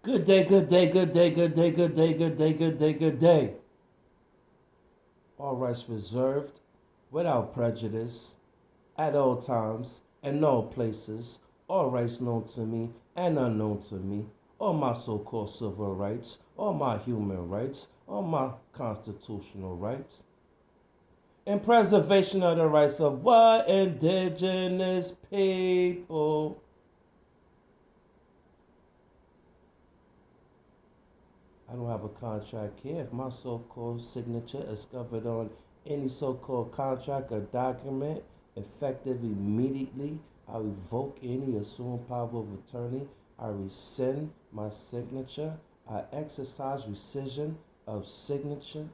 Good day, good day, good day, good day, good day, good day, good day, good day. All rights reserved, without prejudice, at all times and all places. All rights known to me and unknown to me. All my so-called civil rights, all my human rights, all my constitutional rights. And preservation of the rights of what? Indigenous people. I don't have a contract here. If my so-called signature is covered on any so-called contract or document, effective immediately, I revoke any assumed power of attorney. I rescind my signature. I exercise rescission of signature.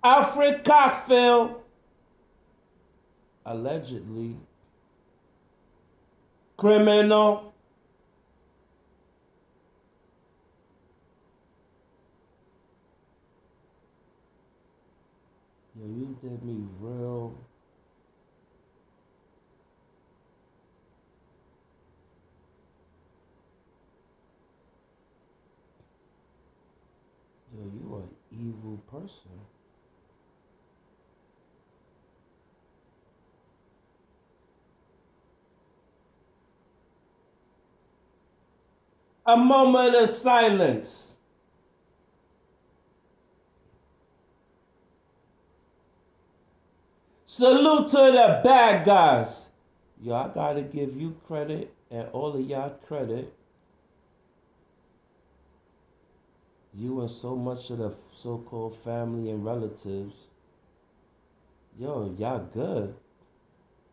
Alfred Cockfield, allegedly criminal. Yo, you did me real. Yo, you an evil person. A moment of silence. Salute to the bad guys. Yo, I gotta give you credit and all of y'all credit. You and so much of the so-called family and relatives. Yo, y'all good.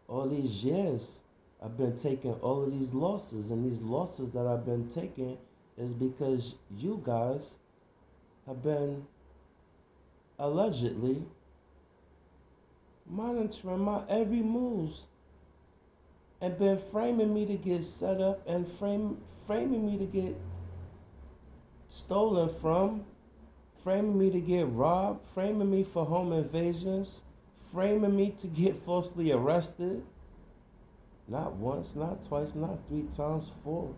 All these years, I've been taking all of these losses, and these losses that I've been taking is because you guys have been allegedly monitoring my every moves and been framing me to get set up and framing me to get stolen from, framing me to get robbed, framing me for home invasions, framing me to get falsely arrested. Not once, not twice, not 3 times, 4.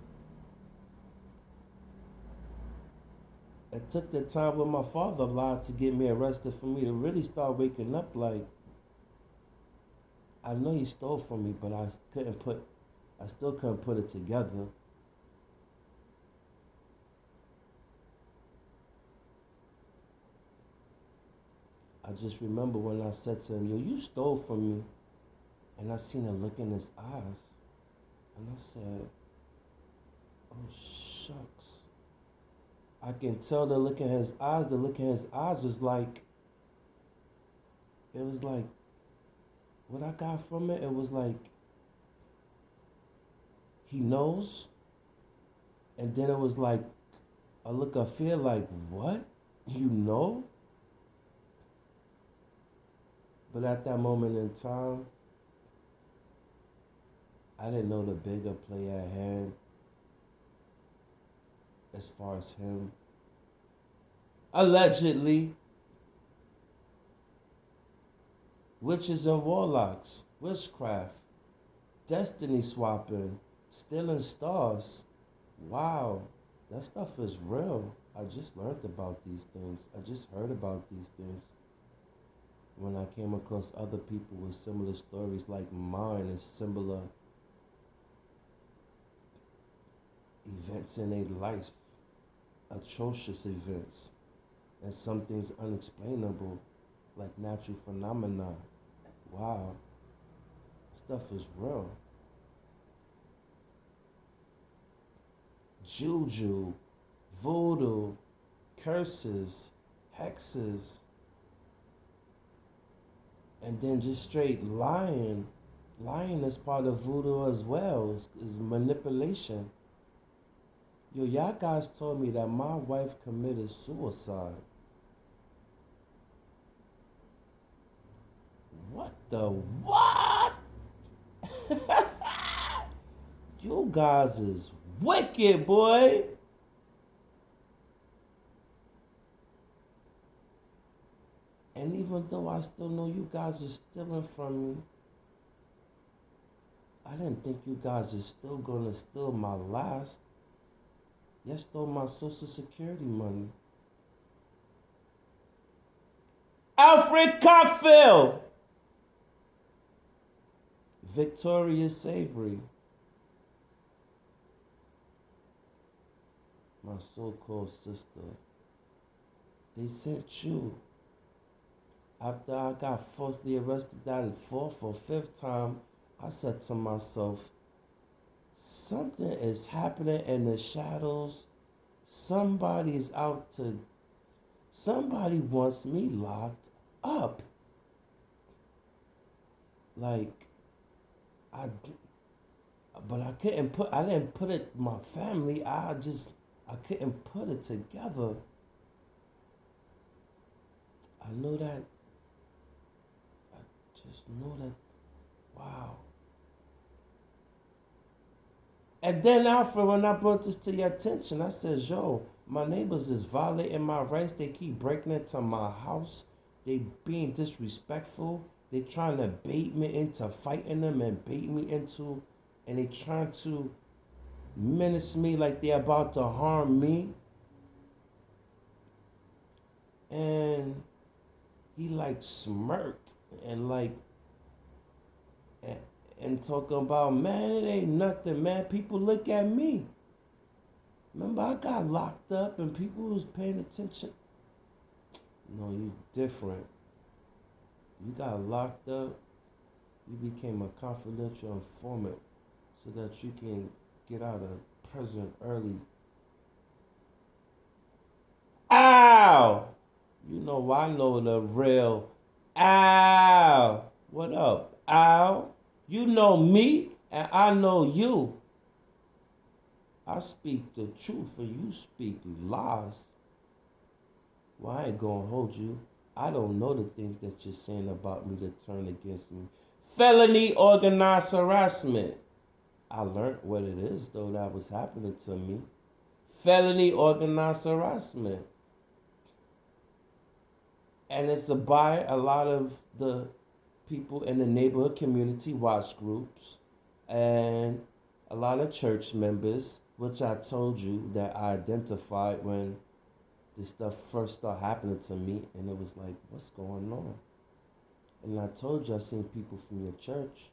It took the time when my father lied to get me arrested for me to really start waking up like, I know he stole from me, but I still couldn't put it together. I just remember when I said to him, yo, you stole from me. And I seen a look in his eyes. And I said, oh, shucks. I can tell the look in his eyes. The look in his eyes was like, it was like, what I got from it, it was like, he knows. And then it was like a look of fear, like, what? You know? But at that moment in time, I didn't know the bigger play at hand as far as him. Allegedly, witches and warlocks, witchcraft, destiny swapping, stealing stars. Wow, that stuff is real. I just learned about these things. I just heard about these things. When I came across other people with similar stories like mine and similar events in their life, atrocious events, and some things unexplainable, like natural phenomena. Wow, stuff is real. Juju, voodoo, curses, hexes, and then just straight lying. Lying is part of voodoo as well, is manipulation. Yo, y'all guys told me that my wife committed suicide. What the what? You guys is wicked, boy. And even though I still know you guys are stealing from me, I didn't think you guys are still gonna steal my last. You stole my social security money. Alfred Cockfield! Victoria Savory. My so-called sister. They sent you. After I got falsely arrested that fourth or fifth time, I said to myself, something is happening in the shadows. Somebody's out to, somebody wants me locked up. Like, but I didn't put it, my family, I couldn't put it together. I know that, I just know that, wow. And then Alfred, when I brought this to your attention, I said, yo, my neighbors is violating my rights. They keep breaking into my house. They being disrespectful. They trying to bait me into fighting them and bait me into, and they trying to menace me like they're about to harm me. And he like smirked and like, and talking about, man, it ain't nothing, man. People look at me. Remember, I got locked up and people was paying attention. No, you different. You got locked up. You became a confidential informant so that you can get out of prison early. Ow! You know, I know the real. Ow! What up? Ow! You know me, and I know you. I speak the truth, and you speak lies. Well, I ain't gonna hold you. I don't know the things that you're saying about me to turn against me. Felony organized harassment. I learned what it is, though, that was happening to me. Felony organized harassment. And it's by a lot of the people in the neighborhood community watch groups and a lot of church members, which I told you that I identified when this stuff first started happening to me, and it was like, what's going on? And I told you I seen people from your church.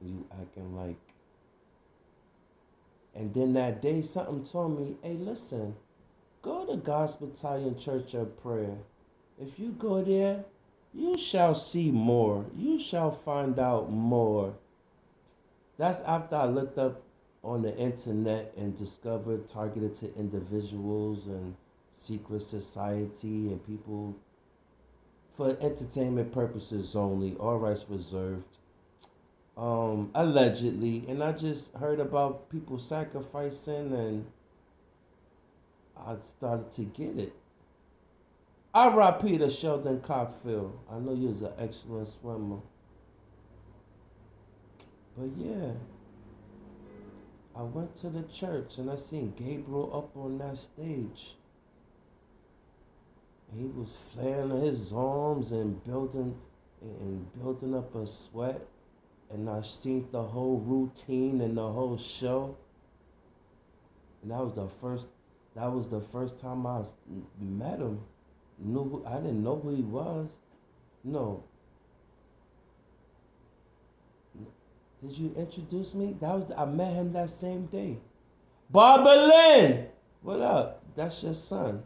You acting like. And then that day, something told me, hey, listen, go to God's Battalion Church of Prayer. If you go there, you shall see more. You shall find out more. That's after I looked up on the internet and discovered targeted to individuals and secret society and people for entertainment purposes only, all rights reserved. Allegedly, and I just heard about people sacrificing, and I started to get it. R.I.P. to Sheldon Cockfield. I know you was an excellent swimmer. But yeah, I went to the church and I seen Gabriel up on that stage. And he was flaring his arms and building up a sweat. And I seen the whole routine and the whole show. And that was the first time I met him. I didn't know who he was. No. Did you introduce me? I met him that same day. Barbara Lynn! What up? That's your son.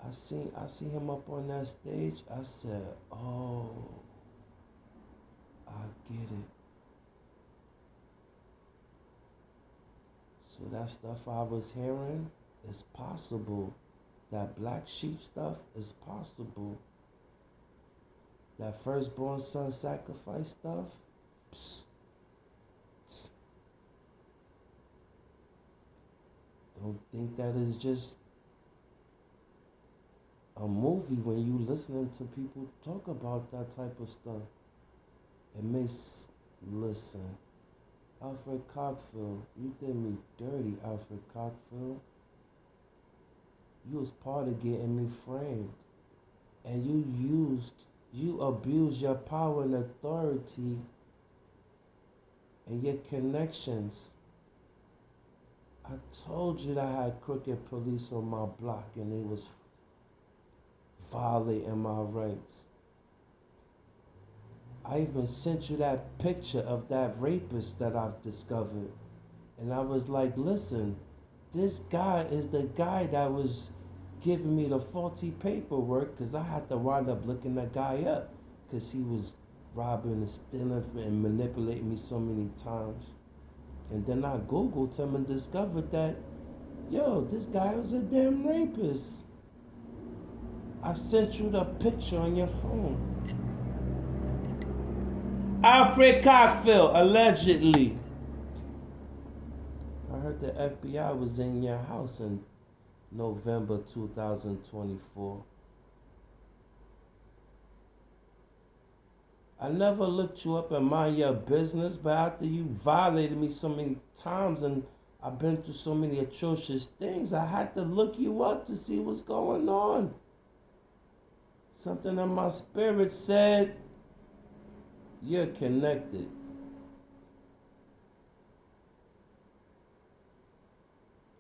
I seen him up on that stage. I said, oh, I get it. So that stuff I was hearing is possible. That black sheep stuff is possible. That firstborn son sacrifice stuff, psst. Don't think that is just a movie when you listening to people talk about that type of stuff. It makes, listen, Alfred Cockfield, you did me dirty, Alfred Cockfield. You was part of getting me framed. And you abused your power and authority and your connections. I told you that I had crooked police on my block and they was violating my rights. I even sent you that picture of that rapist that I've discovered. And I was like, listen, this guy is the guy that was giving me the faulty paperwork because I had to wind up looking that guy up because he was robbing and stealing and manipulating me so many times. And then I Googled him and discovered that, yo, this guy was a damn rapist. I sent you the picture on your phone. Alfred Cockfield, allegedly. I heard the FBI was in your house in November 2024. I never looked you up and mind your business, but after you violated me so many times and I've been through so many atrocious things, I had to look you up to see what's going on. Something in my spirit said, you're connected.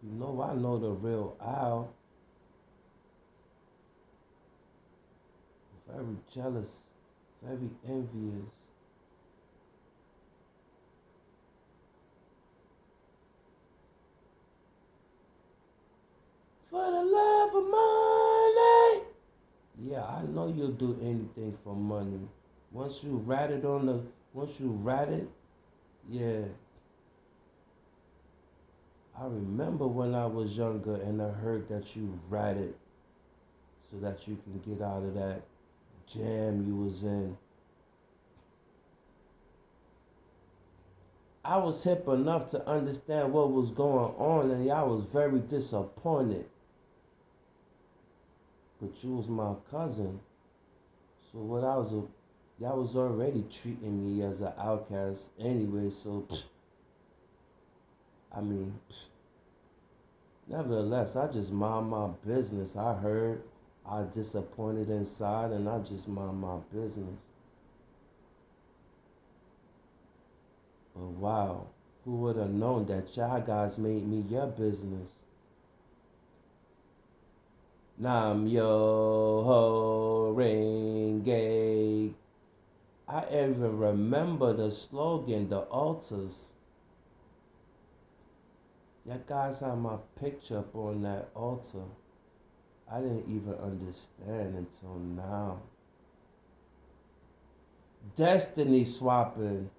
You know I know the real Al. Very jealous, very envious. For the love of money. Yeah, I know you'll do anything for money. Once you rat it, yeah. I remember when I was younger and I heard that you ratted so that you can get out of that jam you was in. I was hip enough to understand what was going on and I was very disappointed. But you was my cousin. So y'all was already treating me as an outcast anyway, so I mean, nevertheless, I just mind my business. I heard I disappointed inside and I just mind my business. But wow, who would have known that y'all guys made me your business? Nam yo ho ring. I even remember the slogan, the altars. Y'all guys had my picture up on that altar. I didn't even understand until now. Destiny swapping.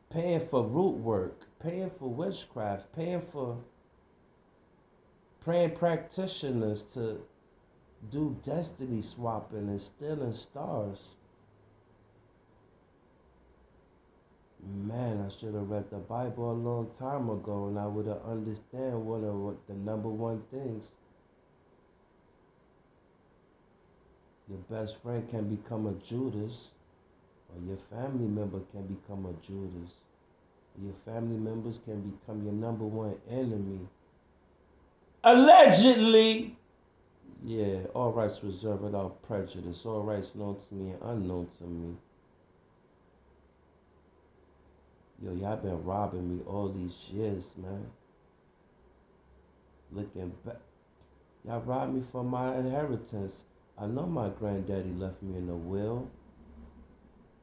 Paying for root work. Paying for witchcraft. Paying for praying practitioners to do destiny swapping and stealing stars. Man, I should have read the Bible a long time ago and I would have understand what the number one things. Your best friend can become a Judas, or your family member can become a Judas. Your family members can become your number one enemy. Allegedly! Yeah, all rights reserved without prejudice. All rights known to me and unknown to me. Yo, y'all been robbing me all these years, man. Looking back, y'all robbed me for my inheritance. I know my granddaddy left me in a will.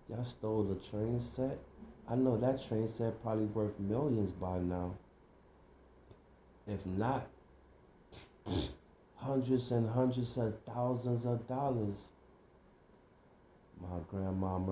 Y'all stole the train set. I know that train set probably worth millions by now. If not, hundreds and hundreds of thousands of dollars. My grandma